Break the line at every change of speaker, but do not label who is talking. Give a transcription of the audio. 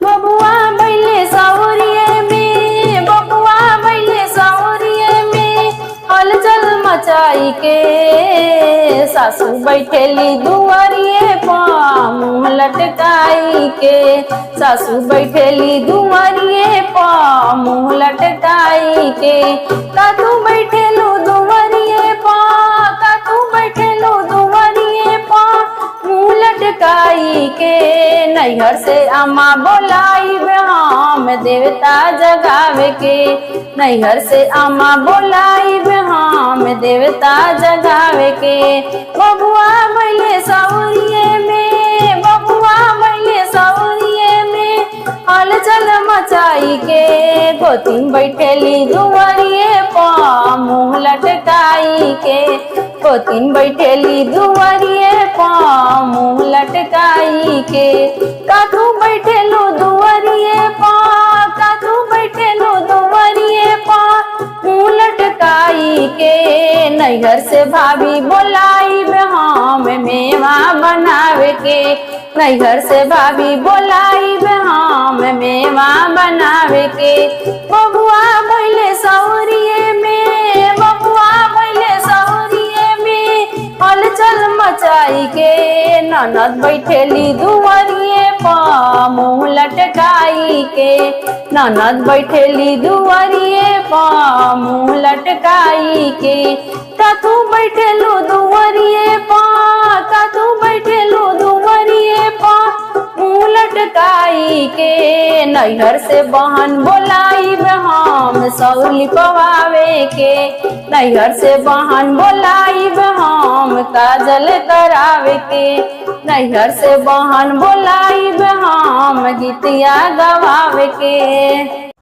बबुआ बैले सौरिये में, बबुआ बैले सौरिये में हलचल मचाई के। सासू बैठेली दुआरिये पा मुँह लटकाई के, सासू बैठेली दुआरिये पा मुँह लटकाई के। का तू बैठेलू दुआरिये पा, का तू बैठेलू दुआरिये पा मुँह लटकाई के। नैहर से अम्मा बोलाई हम देवता जगावे के, नैहर से अम्मा बोलाई हम देवता जगावे के। बबुआ बैले सौरिये में, बबुआ बैले सौरिये में हलचल मचाई के। गोतिन बैठेली दुआरिये पा मुँह लटकाई के, गोतिन बैठेली दुआरिये पा मुँह लटकाई के। का तू बैठेलू दुआरिये पा, का तू बैठेलू दुआरिये पा मुँह लटकाई के। नैहर से भाभी बोलाई हम मेवा बनावे के, नैहर से भाभी बोलाई हम मेवा बनावे के। बबुआ बैले सौरिये में, बबुआ बैले सौरिये में हलचल मचाई के। ननद बैठेली दुआरिये पा मुँह लटकाई के, ननद बैठेली दुआरिये पा मुँह लटकाई के। का तू बैठेलू दुआरिये पा, का तू बैठेलू दुआरिये पा मुँह लटकाई के। नैहर से बहन बोलाई हम सौली पवावे के, नैहर से बहन बोलाई हम काजल करावे के, नैहर से बहन बोलाई हम गीतिया गवावे के।